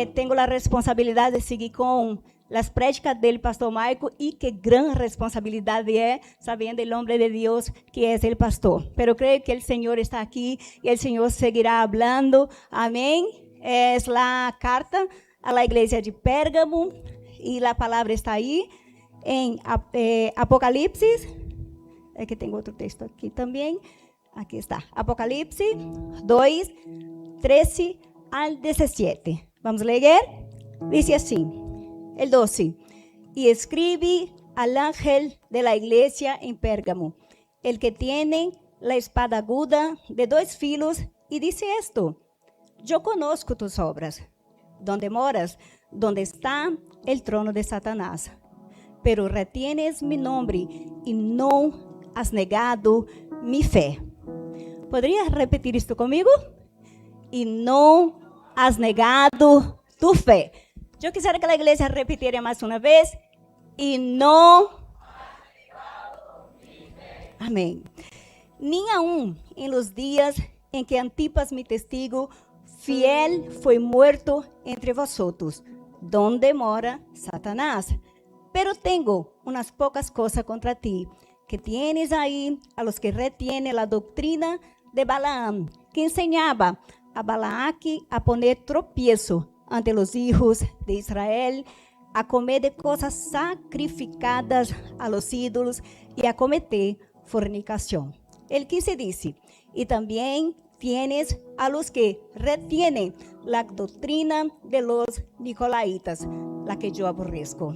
tenho a responsabilidade de seguir com as prédicas dele, pastor Maico, e que grande responsabilidade é, sabendo o homem de Deus que é o pastor. Pero creio que o Senhor está aqui e o Senhor seguirá falando. Amém. É a carta a la igreja de Pérgamo e a palavra está aí em Apocalipse. É que tem outro texto aqui também. Aqui está. Apocalipse 2, 13 al 17. Vamos ler? Diz assim, el 12. Y escribe al ángel de la iglesia en Pérgamo, el que tiene la espada aguda de 2 filos, y dice esto: yo conozco tus obras, donde moras, donde está el trono de Satanás, pero retienes mi nombre y no has negado mi fe. ¿Podrías repetir esto conmigo? Y no has negado tu fe. Yo quisiera que la iglesia repitiera más una vez. Y no has negado mi fe. Amén. Ni aún en los días en que Antipas, mi testigo fiel, fue muerto entre vosotros, donde mora Satanás. Pero tengo unas pocas cosas contra ti, que tienes ahí a los que retienen la doctrina de Balaam, que enseñaba a Balaque a poner tropiezo ante los hijos de Israel, a comer de cosas sacrificadas a los ídolos y a cometer fornicación. El 15 dice, y también tienes a los que retienen la doctrina de los nicolaitas, la que yo aborrezco.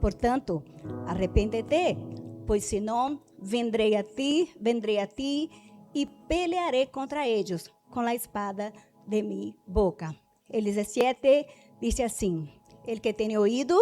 Por tanto, arrepéntete, pues si no, vendré a ti y pelearé contra ellos con la espada de mi boca. El 17 dice así, el que tiene oído,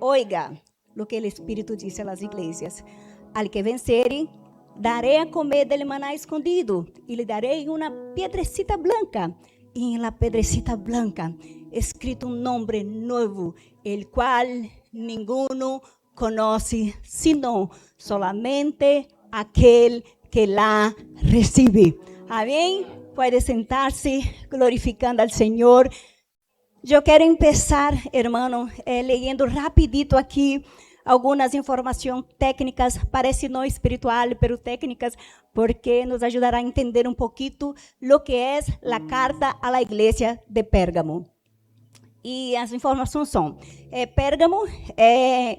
oiga lo que el Espíritu dice a las iglesias. Al que vencere, daré a comer del maná escondido y le daré una piedrecita blanca. Y en la piedrecita blanca, escrito un nombre nuevo, el cual ninguno conoce, sino solamente aquel que la recibe. Amém? Pode sentar-se, glorificando ao Senhor. Eu quero começar, hermano, lendo rapidito aqui algumas informações técnicas, parece não espiritual, pero técnicas, porque nos ajudará a entender um pouquinho lo que é a carta a la igreja de Pérgamo. E as informações são, Pérgamo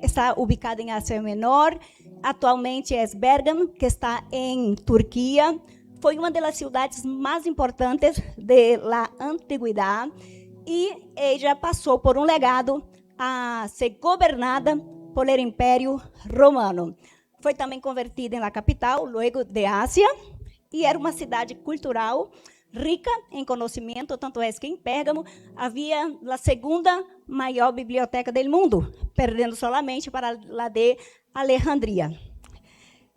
está ubicado em Ásia Menor, atualmente é Bergamo, que está em Turquia, foi uma das cidades mais importantes da antiguidade e ela passou por um legado a ser governada pelo Império Romano. Foi também convertida em la capital, luego de Ásia, e era uma cidade cultural rica em conhecimento, tanto é que em Pérgamo havia a segunda maior biblioteca do mundo, perdendo solamente para a de Alejandria.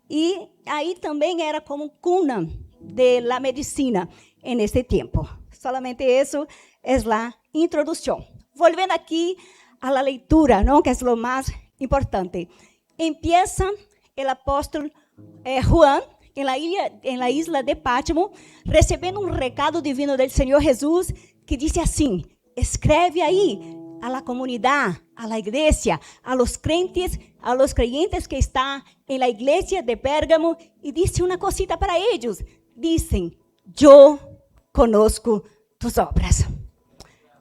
E aí também era como cuna de la medicina en este tiempo. Solamente eso es la introducción. Volviendo aquí a la lectura, ¿no? Que es lo más importante. Empieza el apóstol Juan en la isla de Pátimo, recibiendo un recado divino del Señor Jesús que dice así, escribe ahí a la comunidad, a la iglesia, a los creyentes que están en la iglesia de Pérgamo y dice una cosita para ellos. Dicen, yo conozco tus obras.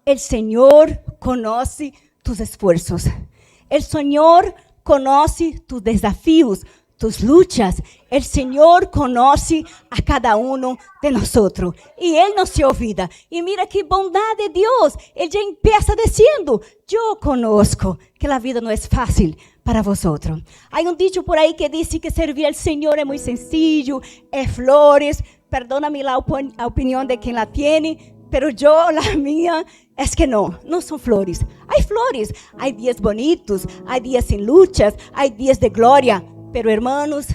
El Señor conoce tus esfuerzos. El Señor conoce tus desafíos, tus luchas. El Señor conoce a cada uno de nosotros. Y Él no se olvida. Y mira qué bondad de Dios. Él ya empieza diciendo, yo conozco que la vida no es fácil para vosotros. Hay un dicho por ahí que dice que servir al Señor es muy sencillo, es flores. Perdóname la opinión de quien la tiene, pero yo, la mía, es que no son flores. Hay días bonitos, hay días sin luchas, hay días de gloria. Pero hermanos,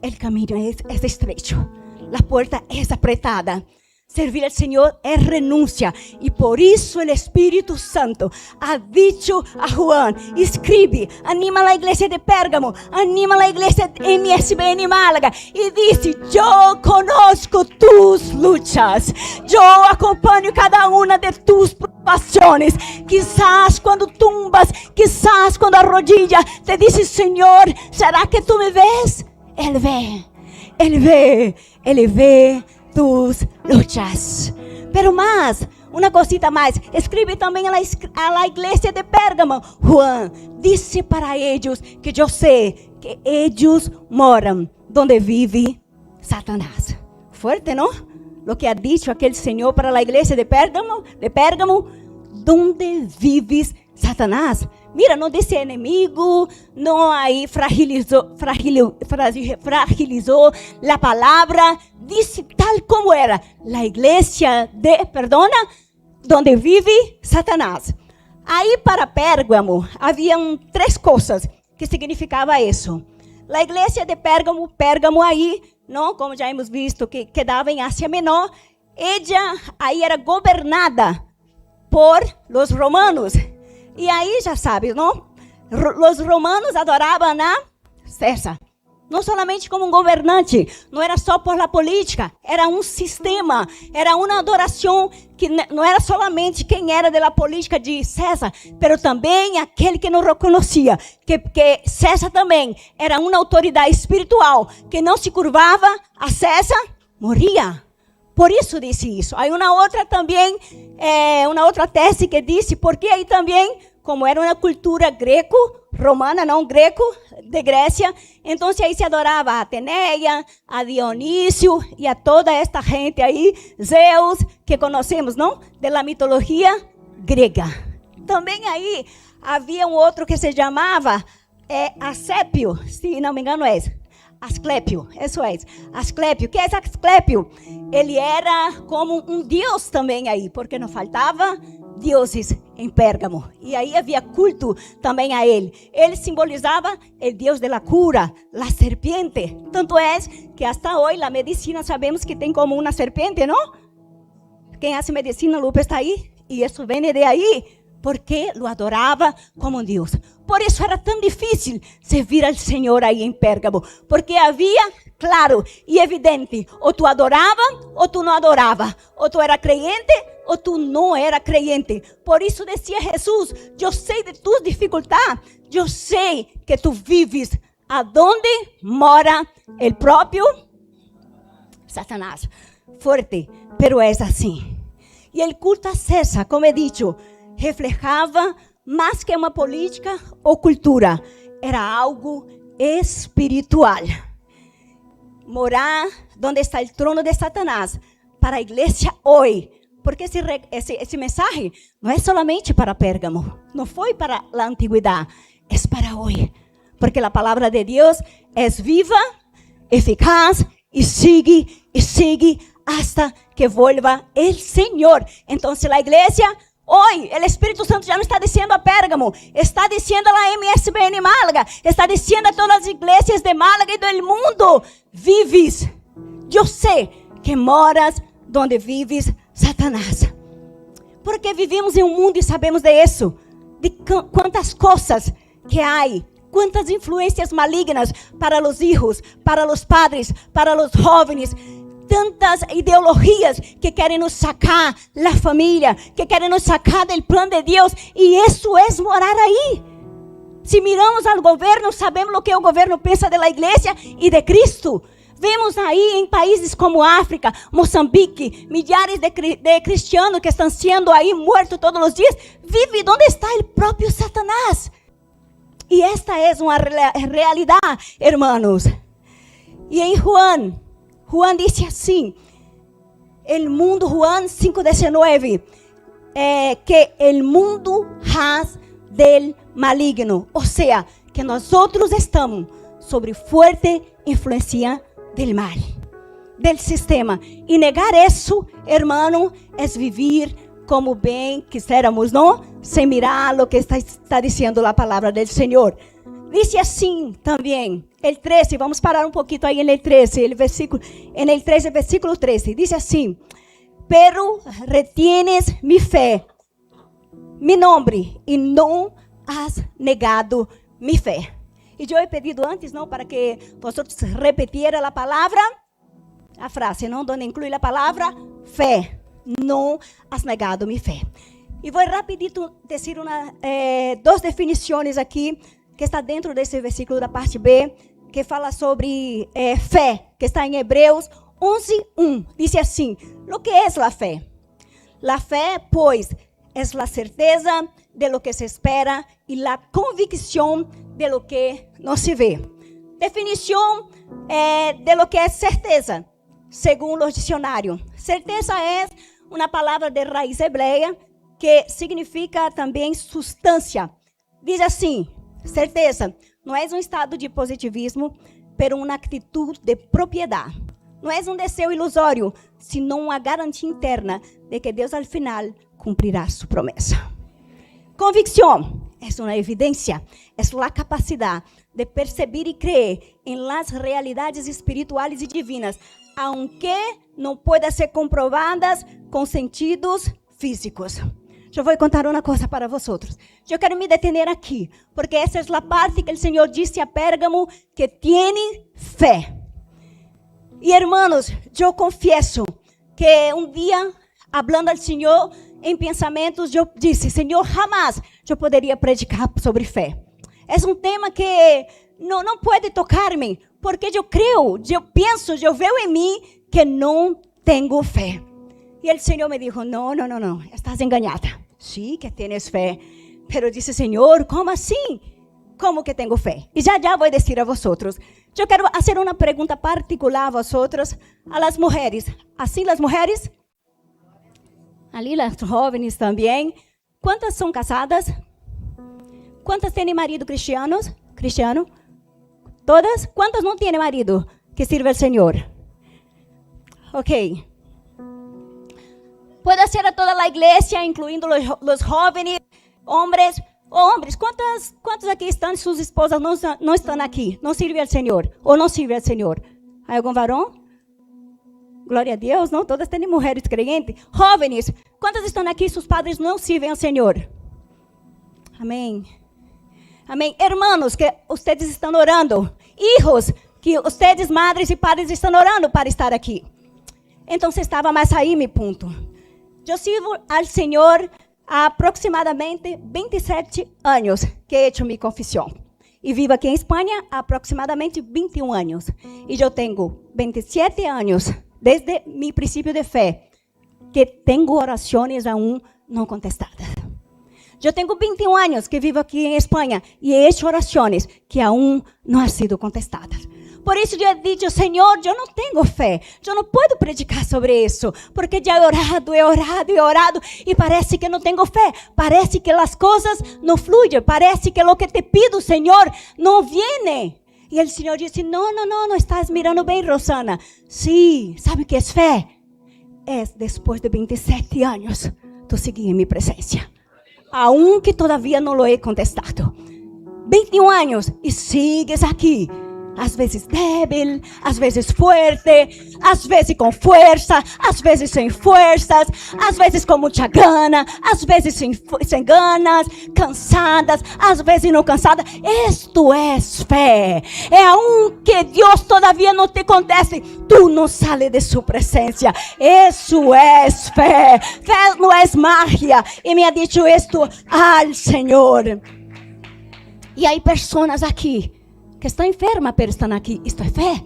el camino es estrecho, la puerta es apretada. Servir al Señor es renuncia. Y por eso el Espíritu Santo ha dicho a Juan, escribe, anima a la iglesia de Pérgamo, anima a la iglesia de MSBN Málaga. Y dice, yo conozco tus luchas. Yo acompaño cada una de tus pasiones. Quizás cuando tumbas, quizás cuando arrodillas, te dice, Señor, ¿será que tú me ves? Él ve, Él ve, Él ve tus luchas. Pero más, una cosita más. Escribe también a la iglesia de Pérgamo. Juan dice para ellos que yo sé que ellos moran donde vive Satanás. Fuerte, ¿no? Lo que ha dicho aquel Señor para la iglesia de Pérgamo, donde vives Satanás. Mira, no dice enemigo, no ahí fragilizó la palabra, dice tal como era, la iglesia donde vive Satanás. Ahí para Pérgamo, habían 3 cosas que significaba eso. La iglesia de Pérgamo ahí, ¿no? Como ya hemos visto, que quedaba en Asia Menor, ella ahí era gobernada por los romanos. E aí já sabe, não? Os romanos adoravam a César. Não somente como um governante, não era só por la política, era um sistema, era uma adoração que não era somente quem era da política de César, mas também aquele que não reconhecia que César também era uma autoridade espiritual, que não se curvava a César, morria. Por isso disse isso. Aí uma outra também, uma outra tese que disse, porque aí também, como era uma cultura greco-romana, não greco, de Grécia, então aí se adorava a Ateneia, a Dionísio e a toda esta gente aí, Zeus, que conhecemos, não? Da mitologia grega. Também aí havia um outro que se chamava Asclepio, se não me engano é esse. Asclepio, isso é. Asclepio, que é Asclepio? Ele era como um deus também aí, porque não faltava deuses em Pérgamo. E aí havia culto também a ele. Ele simbolizava o deus da cura, a serpiente. Tanto é que hasta hoje a medicina sabemos que tem como uma serpiente, não? Quem faz medicina, Lupe está aí. E isso vem de aí, porque lo adorava como um deus. Por isso era tão difícil servir ao Senhor aí em Pérgamo, porque havia, claro e evidente, ou tu adorava ou tu não adorava, ou tu era crente ou tu não era crente. Por isso dizia Jesus, eu sei de tus dificuldades, eu sei que tu vives aonde mora o próprio Satanás. Forte, pero é assim. E o culto a César, como he dicho, reflejava mais que uma política ou cultura, era algo espiritual. Morar onde está o trono de Satanás, para a igreja hoje, porque esse mensagem não é somente para Pérgamo, não foi para a antiguidade, é para hoje, porque a palavra de Deus é viva, eficaz e sigue hasta que vuelva o Senhor. Então, a igreja hoy, el Espíritu Santo ya no está diciendo a Pérgamo, está diciendo a la MSBN Málaga, está diciendo a todas las iglesias de Málaga y del mundo, vives, yo sé que moras donde vives Satanás. Porque vivimos en un mundo y sabemos de eso, de cuántas cosas que hay, cuántas influencias malignas para los hijos, para los padres, para los jóvenes, tantas ideologias que querem nos sacar da família, que querem nos sacar do plano de Deus, e isso é morar aí. Se miramos ao governo, sabemos o que o governo pensa da igreja e de Cristo. Vemos aí em países como África, Moçambique, milhares de cristianos que estão sendo aí mortos todos os dias, vive onde está o próprio Satanás. E esta é uma realidade, hermanos. E em Juan disse assim, el mundo, Juan 5:19, que el mundo has del maligno, ou seja, que nós estamos sobre forte influência del mal, del sistema, e negar isso, hermano, é viver como bem quisiéramos, não? Sem mirar o que está dizendo a palavra do Senhor. Dice assim também, el 13, vamos parar um pouquinho aí no 13, el 13, versículo 13, dice assim, pero retienes mi fe, mi nombre, y no has negado mi fe. Y yo he pedido antes, ¿no? Para que vosotros repitieran la palabra, a frase, ¿no? Donde incluye la palabra fe. No has negado mi fe. Y voy rapidito decir dos definiciones aquí, que está dentro desse versículo da parte B, que fala sobre fé, que está em Hebreus 11:1. Dice assim: lo que es la fe? La fe, pues, es la certeza de lo que se espera y la convicción de lo que no se ve. Definición de lo que es certeza, según los dicionarios. Certeza es una palabra de raíz hebrea que significa também substância. Diz assim: certeza não é um estado de positivismo, pero uma atitude de propriedade. Não é um desejo ilusório, sino uma garantia interna de que Deus, al final, cumprirá sua promessa. Convicção é uma evidência, é a capacidade de perceber e crer em las realidades espirituais e divinas, aunque não puedan ser comprovadas com sentidos físicos. Eu vou contar uma coisa para vocês. Eu quero me detener aqui, porque essa é a parte que o Senhor disse a Pérgamo, que tem fé. E, hermanos, eu confesso que um dia, falando ao Senhor em pensamentos, eu disse: Senhor, jamais eu poderia predicar sobre fé. É um tema que não pode tocar-me, porque eu creio, eu penso, eu vejo em mim que não tenho fé. E o Senhor me disse: não, estás enganada. Sí, que tienes fé. Pero disse: Senhor, como assim? Como que tenho fé? E já vou dizer a vosotros. Eu quero fazer uma pergunta particular a vosotros, a las mulheres. Assim, as mulheres? Ali, as jovens também. Quantas são casadas? Quantas têm marido cristiano? Todas? Quantas não têm marido que sirva ao Senhor? Ok. Pode ser a toda a igreja, incluindo os jovens, homens. Quantos aqui estão, suas esposas não estão aqui? Não servem ao Senhor? Ou não servem ao Senhor? Há algum varão? Glória a Deus, não? Todas têm mulheres crentes. Jovens, quantas estão aqui, seus padres não servem ao Senhor? Amém. Amém. Hermanos, que vocês estão orando. Hijos, que vocês, madres e padres, estão orando para estar aqui. Então, estava mais aí, meu ponto. Eu sirvo ao Senhor há aproximadamente 27 anos que he hecho minha confissão. E vivo aqui em Espanha há aproximadamente 21 anos. E eu tenho 27 anos, desde meu princípio de fé, que tenho orações aún não contestadas. Eu tenho 21 anos que vivo aqui em Espanha e he hecho orações que aún não han sido contestadas. Por isso eu he dicho: Senhor, eu não tenho fé. Eu não posso predicar sobre isso. Porque já he orado. E parece que não tenho fé. Parece que as coisas não fluem. Parece que o que te pido, Senhor, não vem. E o Senhor disse: não estás mirando bem, Rosana. Sim, sabe o que é fé? É depois de 27 anos, tu seguir em minha presença. Aunque todavia não lo he contestado. 21 anos e sigues aqui. Às vezes débil, às vezes forte, às vezes com força, às vezes sem forças, às vezes com muita gana, às vezes sem ganas, cansadas, às vezes não cansadas. Isto é fé. É aunque Deus todavia não te conteste, tu não sales de sua presença. Isso é fé. Fé não é magia. E me ha dicho isto ao Senhor. E há pessoas aqui que estão enfermas, pero estão aqui. Isto é fé.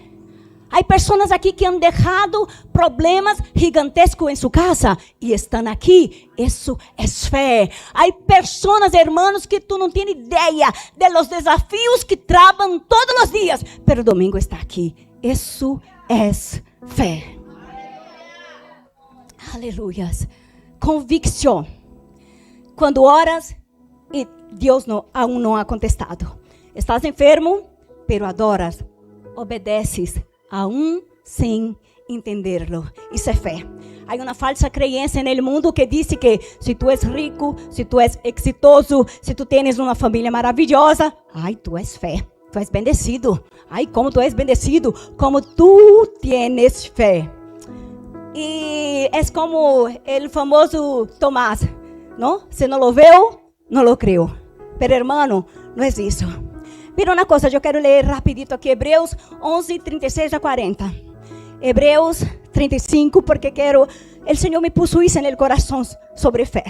Há pessoas aqui que han deixado problemas gigantescos em sua casa e estão aqui. Isso é fé. Há pessoas, hermanos, que tu não tens ideia de los desafios que travam todos os dias, pero domingo está aqui. Isso é fé. Aleluias. Convicção. Quando oras e Deus aún não ha contestado. Estás enfermo, pero adoras, obedeces, aún sem entenderlo. Isso é fé. Há uma falsa crença no mundo que diz que se tu és rico, se tu és exitoso, se tu tens uma família maravilhosa, ai, tu és fé, tu és bendecido. Ai, como tu és bendecido, como tu tienes fé. Y es como el famoso Tomás, ¿no? Si no lo veo, no lo creo. Pero hermano, no es eso. Mira una cosa, yo quiero leer rapidito aquí Hebreos 11, 36 a 40. Hebreos 35, porque quiero, el Señor me puso eso en el corazón sobre fe.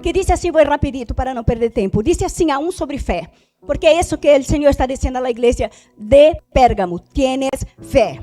Que dice así, voy rapidito para no perder tiempo. Dice así aún sobre fe. Porque es eso que el Señor está diciendo a la iglesia de Pérgamo. Tienes fe.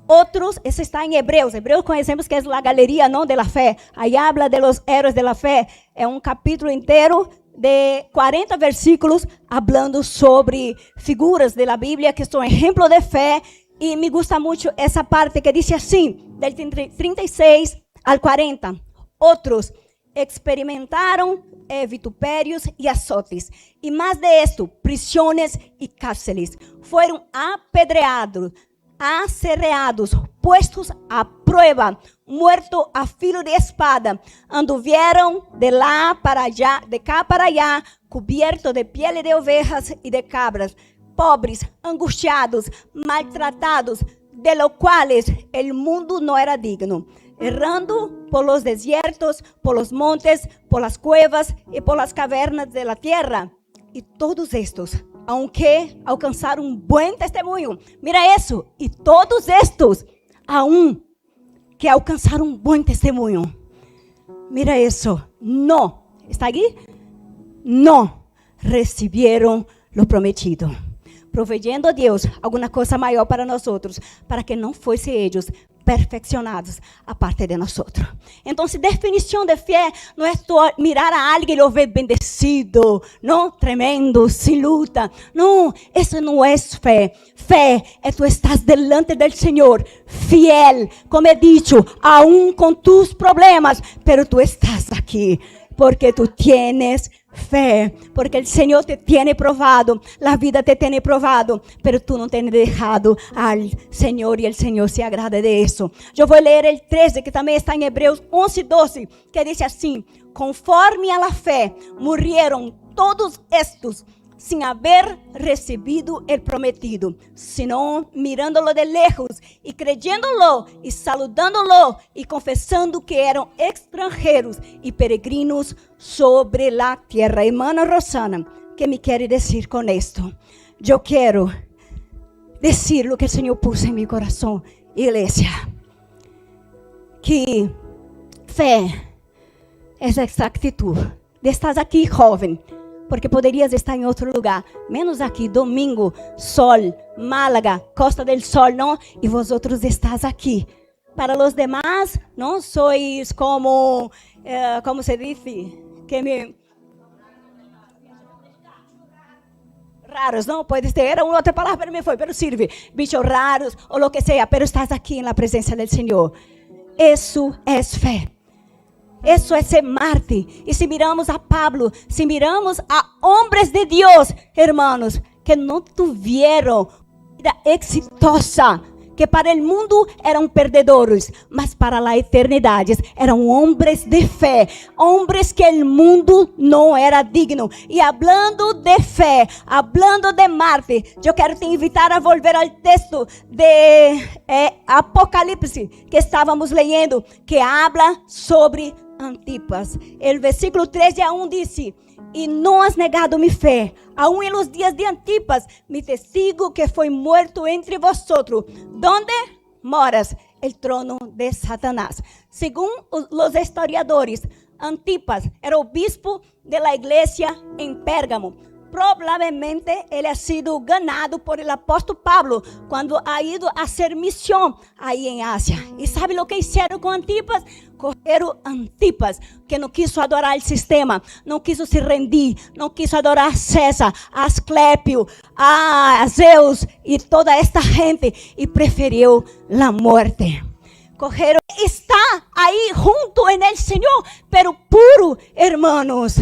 Otros, eso está en Hebreos. Hebreos conocemos que es la galería, ¿no? De la fe. Ahí habla de los héroes de la fe. Es un capítulo entero de 40 versículos hablando sobre figuras de la Biblia que son ejemplo de fe. Y me gusta mucho esa parte que dice así, del 36 al 40. Otros experimentaron vituperios y azotes, y más de esto, prisiones y cárceles. Fueron apedreados, aserreados, puestos a prueba, muertos a filo de espada. Anduvieron de lá para allá, de cá para allá, cubiertos de piel de ovejas y de cabras, pobres, angustiados, maltratados, de los cuales el mundo no era digno, errando por los desiertos, por los montes, por las cuevas y por las cavernas de la tierra. Y todos estos, aunque alcanzaron un buen testimonio, mira eso, y todos estos, aún que alcanzaron un buen testimonio, mira eso, no, ¿está aquí? No recibieron lo prometido, proveyendo a Dios alguna cosa maior para nosotros, para que não fossem eles perfeccionados a parte de nosotros. Entonces, definición de fe no es mirar a alguien y lo ver bendecido, no, tremendo, sin luta. No, eso no es fe. Fe es tú estás delante del Señor, fiel, como he dicho, aún con tus problemas, pero tú estás aquí porque tú tienes fe, porque el Señor te tiene probado, la vida te tiene probado, pero tú no tienes dejado al Señor y el Señor se agrada de eso. Yo voy a leer el 13, que también está en Hebreos 11, 12, que dice así: conforme a la fe, murieron todos estos sin haber recibido el prometido, sino mirándolo de lejos y creyéndolo y saludándolo y confesando que eran extranjeros y peregrinos sobre la tierra. Hermana Rosana, ¿qué me quiere decir con esto? Yo quiero decir lo que el Señor puso en mi corazón, iglesia, que fe es esa actitud de estar aquí joven, porque poderias estar em outro lugar, menos aqui, domingo, sol, Málaga, Costa del Sol, não? E vosotros estás aqui. Para os demás, não sois como, como se diz, raros, não? Pode ser, era uma outra palavra, pero me foi, pero sirve, bichos raros, ou lo que seja, pero estás aqui na presença do Senhor. Isso é fé. Eso es ser Marte. Y si miramos a Pablo, si miramos a hombres de Dios, hermanos, que no tuvieron vida exitosa, que para el mundo eran perdedores, mas para la eternidad eran hombres de fe, hombres que el mundo no era digno. Y hablando de fe, hablando de Marte, yo quiero te invitar a volver al texto de Apocalipsis que estábamos leyendo, que habla sobre Antipas. El versículo 13 aún dice: y no has negado mi fe, aún en los días de Antipas, mi testigo que fue muerto entre vosotros. ¿Dónde moras? El trono de Satanás. Según los historiadores, Antipas era obispo de la iglesia en Pérgamo. Probablemente ele ha sido ganado por el apóstol Pablo cuando ha ido a hacer misión ahí en Asia. ¿Y sabe lo que hicieron con Antipas? Cogeram Antipas, que não quiso adorar o sistema, não quiso se rendir, não quiso adorar a César, a Asclepio, a Zeus e toda esta gente, e preferiu a morte. Cogeram, está aí junto en el Senhor, pero puro, hermanos.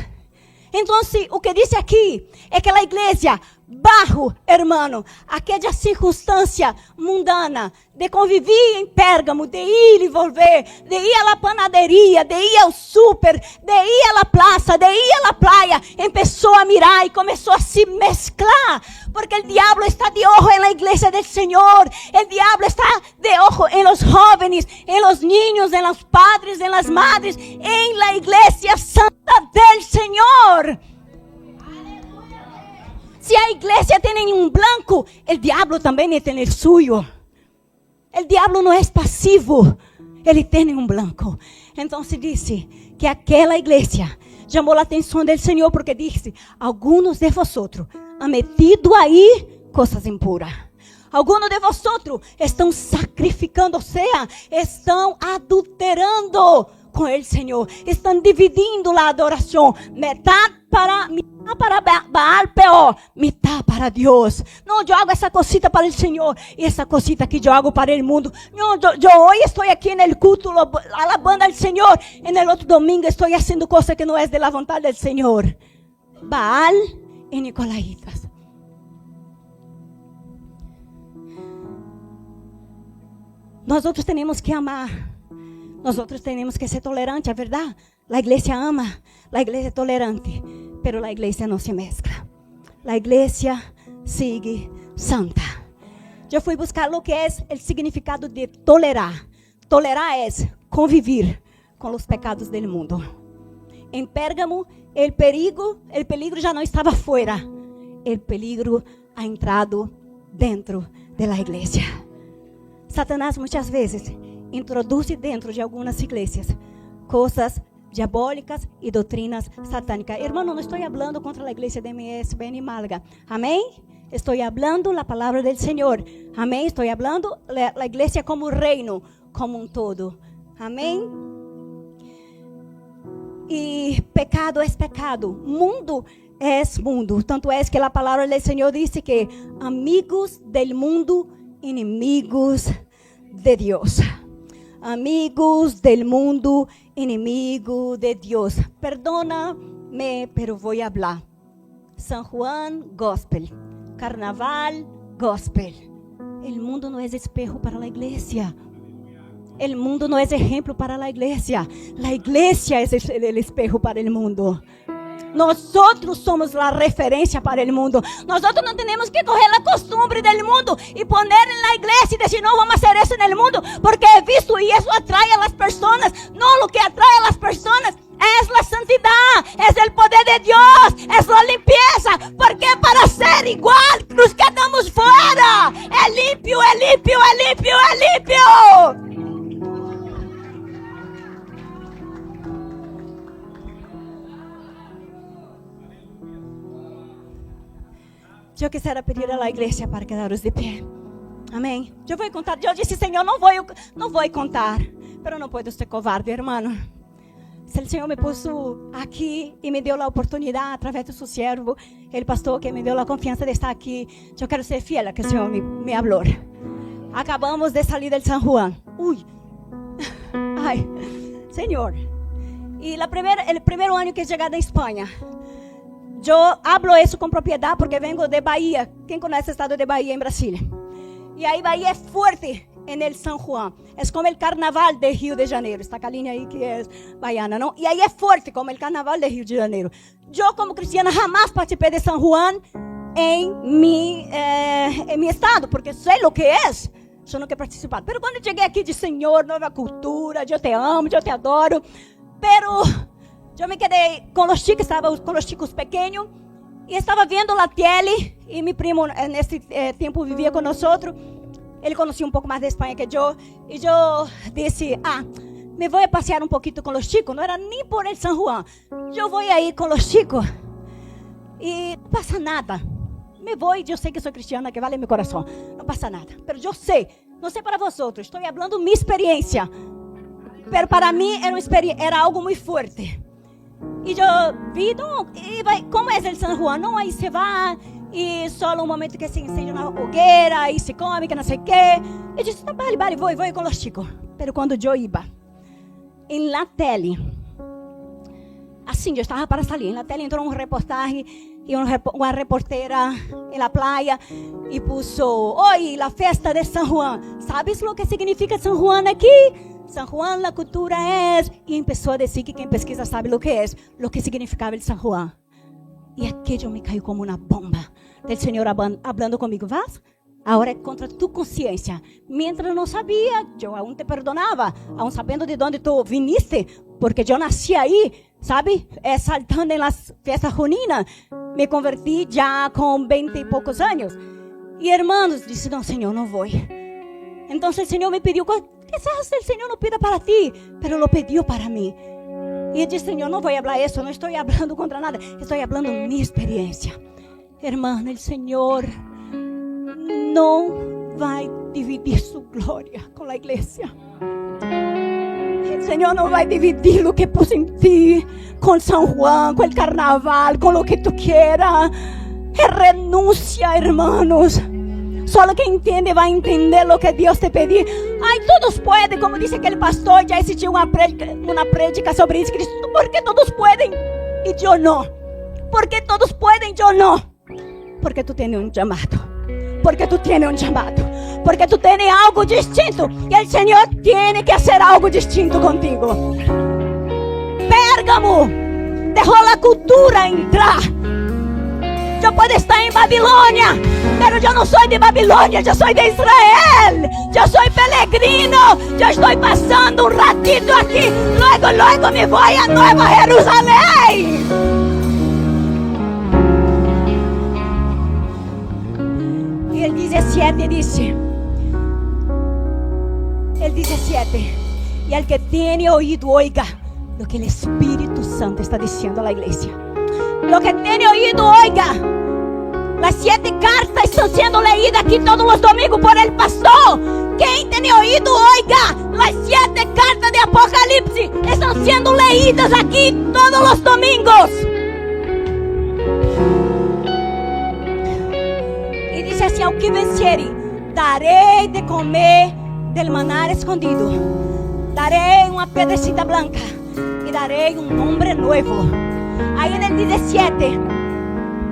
Então, o que diz aqui é que a igreja, bajo, hermano, aquela circunstância mundana de convivir em Pérgamo, de ir e volver, de ir à panaderia, de ir ao super, de ir à praça, de ir à praia, começou a mirar e começou a se mesclar porque el diablo está de ojo en la iglesia del Señor. El diablo está de ojo en los jóvenes, en los niños, en los padres, en las madres, en la iglesia santa del Señor. Si a iglesia tiene un blanco, el diablo también tiene el suyo. El diablo no es pasivo, ele tem um blanco. Então disse que aquela igreja chamou a atenção do Senhor porque disse: alguns de vosotros han metido aí coisas impuras. Alguns de vosotros estão sacrificando, ou seja, estão adulterando com o Senhor. Estão dividindo a adoração, metade para Baal peor, mitad para Dios. No, yo hago esa cosita para el Señor y esa cosita que yo hago para el mundo. No, yo hoy estoy aquí en el culto alabando al Señor. En el otro domingo estoy haciendo cosas que no es de la voluntad del Señor. Baal y Nicolaitas. Nosotros tenemos que amar. Nosotros tenemos que ser tolerantes, ¿verdad? La iglesia ama, la iglesia es tolerante, pero la iglesia no se mezcla. La iglesia sigue santa. Yo fui buscar lo que es el significado de tolerar. Tolerar es convivir con los pecados del mundo. En Pérgamo, el peligro ya no estaba fuera. El peligro ha entrado dentro de la iglesia. Satanás muchas veces introduce dentro de algunas iglesias cosas diabólicas y doctrinas satánicas. Hermano, no estoy hablando contra la iglesia de MSBN Málaga. Amén. Estoy hablando la palabra del Señor. Amén. Estoy hablando la iglesia como reino, como un todo. Amén. Y pecado es pecado. Mundo es mundo. Tanto es que la palabra del Señor dice que amigos del mundo, enemigos de Dios. Amigos del mundo, enemigo de Dios. Perdóname, pero voy a hablar. San Juan, gospel. Carnaval, gospel. El mundo no es espejo para la iglesia. El mundo no es ejemplo para la iglesia. La iglesia es el espejo para el mundo. Nosotros somos la referencia para el mundo. Nosotros no tenemos que coger la costumbre del mundo y poner en la iglesia y decir, no, vamos a hacer eso en el mundo porque he visto y eso atrae a las personas. No, lo que atrae a las personas es la santidad, es el poder de Dios, es la limpieza. Porque para ser igual nos quedamos fuera. Es limpio, es limpio, es limpio, es limpio. Eu quisiera pedir a la iglesia para quedaros de pé. Amém. Eu vou contar. Eu disse, Senhor, não vou contar. Pero não puedo ser covarde, hermano. Se o Senhor me puso aqui e me deu a oportunidade através do seu servo, el pastor que me deu a confiança de estar aqui, eu quero ser fiel a que o Senhor me habló. Acabamos de salir del San Juan. Uy. Ay, Senhor. E el primeiro ano que cheguei da Espanha, eu hablo isso com propriedade porque vengo de Bahia. Quem conhece o estado de Bahia em Brasília? E aí Bahia é forte en el San Juan. Es como el carnaval de Rio de Janeiro. Está Kaline ahí que es baiana, ¿no? Y ahí es fuerte como el carnaval de Rio de Janeiro. Yo como cristiana jamás participé de San Juan en mi estado, porque sé lo que es. Yo no quiero participar. Pero cuando llegué aquí de Señor, nueva cultura, yo te amo, yo te adoro. Pero yo me quedé con los chicos, estaba con los chicos pequeños. Y estaba viendo la tele. Y mi primo en ese tiempo vivía con nosotros. Ele conhecia um pouco mais de Espanha que eu. E eu disse, me vou passear um pouquinho com os chicos. Não era nem por el San Juan. Eu vou aí com os chicos. E não passa nada. Me vou e eu sei que sou cristiana, que vale meu coração. Não passa nada. Mas eu sei, não sei para vocês. Estou falando minha experiência. Mas para mim era algo muito forte. E eu vi, como é o San Juan? Não, aí você vai... E só um momento que se incende na fogueira e se come, que não sei o quê. Eu disse, vale, vou com os chicos. Mas quando eu ia, em la tele, assim, eu estava para sair. Em la tele entrou reportagem e uma reportera em la playa e puso, hoy la festa de San Juan. ¿Sabes lo que significa San Juan aqui? San Juan, la cultura es... E começou a dizer que quem pesquisa sabe lo que significava el San Juan. E aquello me caiu como uma bomba. del Señor hablando conmigo. ¿Vas? Ahora es contra tu conciencia. Mientras no sabía, yo aún te perdonaba, aún sabiendo de dónde tú viniste, porque yo nací ahí, ¿sabes? Saltando en las fiestas juninas. Me convertí ya con 20 y pocos años. Y hermanos, dije, no, Señor, no voy. Entonces el Señor me pidió, quizás el Señor no pida para ti, pero lo pidió para mí. Y yo dije, Señor, no voy a hablar eso, no estoy hablando contra nada, estoy hablando de mi experiencia. Hermano, el Señor no va a dividir su gloria con la iglesia. El Señor no va a dividir lo que puso en ti con San Juan, con el carnaval, con lo que tú quieras. Él renuncia, hermanos. Solo quien entiende va a entender lo que Dios te pediu. Ay, todos pueden, como dice aquele pastor, ya existió una prédica sobre isso. ¿Por qué todos pueden y yo no? ¿Por qué todos pueden y yo no? Porque tú tienes un llamado. Porque tú tienes un llamado. Porque tú tienes algo distinto. Y el Señor tiene que hacer algo distinto contigo. Pérgamo dejó la cultura entrar. Yo puedo estar en Babilonia, pero yo no soy de Babilonia, yo soy de Israel. Yo soy peregrino, yo estoy pasando un ratito aquí. Luego me voy a Nueva Jerusalén. Y el 17 dice, y el que tiene oído oiga lo que el Espíritu Santo está diciendo a la iglesia. Lo que tiene oído, oiga. Las 7 cartas están siendo leídas aquí todos los domingos por el pastor. Quien tiene oído, oiga. Las 7 cartas de Apocalipsis están siendo leídas aquí todos los domingos. Y dice así, al que venciere, daré de comer del maná escondido. Daré una piedrecita blanca y daré un nombre nuevo. Ahí en el 17,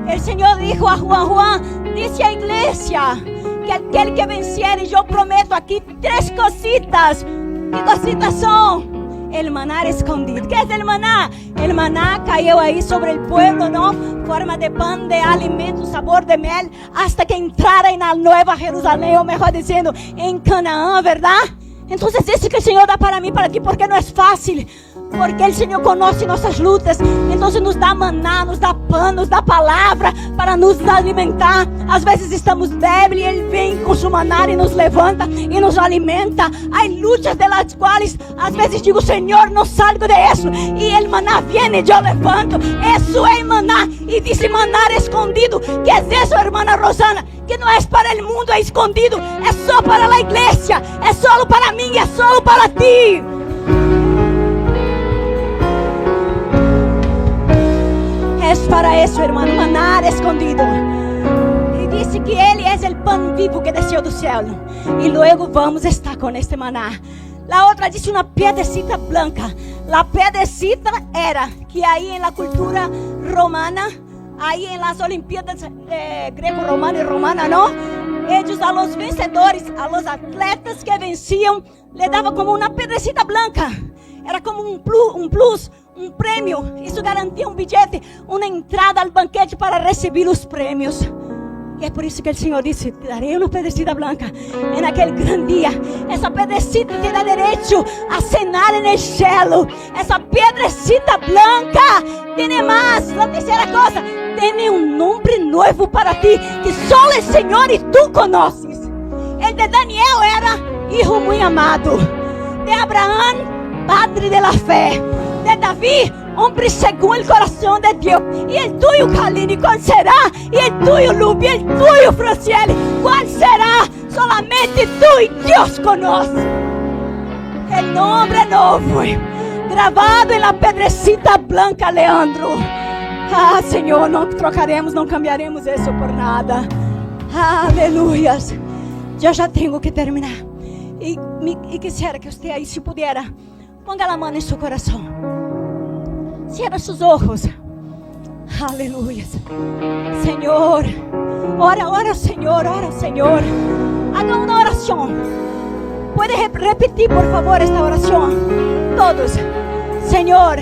el Señor dijo a Juan, dice a iglesia, que aquel que venciere, yo prometo aquí 3 cositas. ¿Qué cositas son? El maná escondido. ¿Qué es el maná? El maná cayó ahí sobre el pueblo, ¿no? Forma de pan, de alimento, sabor de miel, hasta que entrara en la Nueva Jerusalén, o mejor diciendo, en Canaán, ¿verdad? Entonces eso que el Señor da para mí, para ti, porque no es fácil. Porque el Señor conoce nossas lutas. Entonces nos dá maná, nos dá pão, nos dá palavra para nos alimentar. Às vezes estamos débiles e Ele vem com su maná e nos levanta e nos alimenta. Há lutas de las quais às vezes digo, Senhor, não salgo de isso. E el maná viene e eu levanto. Isso é maná. E disse maná escondido. Que é isso, irmã Rosana? Que não é para o mundo, é escondido. É só para a igreja. É só para mim, é só para ti. Es para eso, hermano, maná escondido. Y dice que Él es el pan vivo que descendió del cielo. Y luego vamos a estar con este maná. La otra dice una piedrecita blanca. La piedrecita era que ahí en la cultura romana, ahí en las Olimpiadas greco-romana y romana, ¿no? Ellos a los vencedores, a los atletas que vencían, le daban como una piedrecita blanca. Era como un plus, um prêmio. Isso garantia um bilhete, uma entrada ao banquete para receber os prêmios. E é por isso que o Senhor disse, te darei uma pedrecita blanca em aquele grande dia. Essa pedrecita te dá direito a cenar no céu. Essa pedrecita blanca tem mais. A terceira coisa, tem um nome novo para ti, que só o Senhor e tu conheces. El de Daniel era hijo muito amado. De Abraão, padre de la fe. De Davi, hombre según el corazón de Dios. Y el tuyo, Kaline, ¿cuál será? Y el tuyo, Lubi, el tuyo, Franciele, ¿cuál será? Solamente tú y Dios conocen. El nombre nuevo, grabado en la pedrecita blanca, Leandro. Ah, Senhor, não trocaremos, não cambiaremos isso por nada. Aleluias. Eu já tenho que terminar. E quisiera que você aí, se pudiera, ponga a mão em seu coração. Cierra sus ojos. Aleluya. Señor, ora, Señor, ora, Señor. Haga una oración. ¿Puede repetir, por favor, esta oración? Todos. Señor,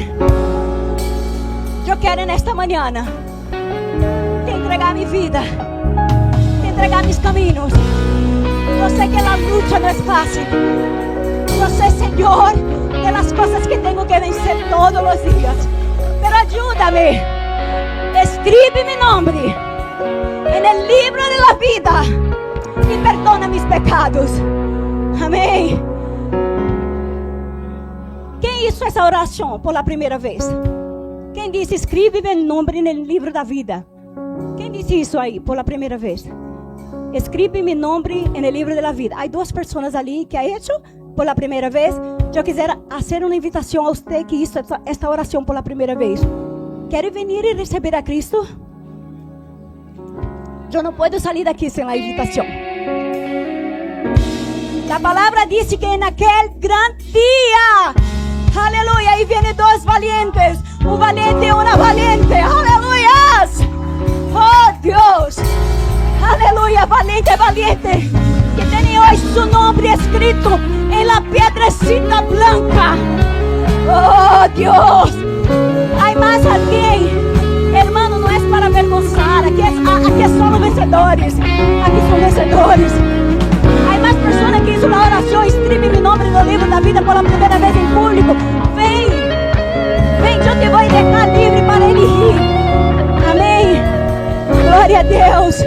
yo quiero en esta mañana te entregar mi vida. entregar mis caminos. Yo sé que la lucha no es fácil. Yo sé, Señor, de las cosas que tengo que vencer todos los días. Pero ayúdame. Escribe mi nombre en el libro de la vida y perdona mis pecados. Amén. ¿Quién hizo esa oración por la primera vez? ¿Quién dice, escríbeme el nombre en el libro de la vida? ¿Quién dice eso ahí por la primera vez? Escribe mi nombre en el libro de la vida. Hay dos personas allí que ha hecho por la primera vez. Yo quisiera hacer una invitación a usted que hizo esta oración por la primera vez. ¿Quiere venir y recibir a Cristo? Yo no puedo salir de aquí sin la invitación. La palabra dice que en aquel gran día, aleluya, ahí vienen dos valientes, un valiente y una valiente, aleluya. Oh Dios, aleluya, valiente, valiente, que tiene hoy su nombre escrito en la piedrecita blanca. Oh Dios, hay más alguien, hermano, no es para avergonzar, aquí son los vencedores, aquí son vencedores. Hay más personas que hizo la oración, escribe mi nombre en el libro de la vida por la primera vez en público. Ven, yo te voy a dejar libre para elegir. Amén. Glória a Deus.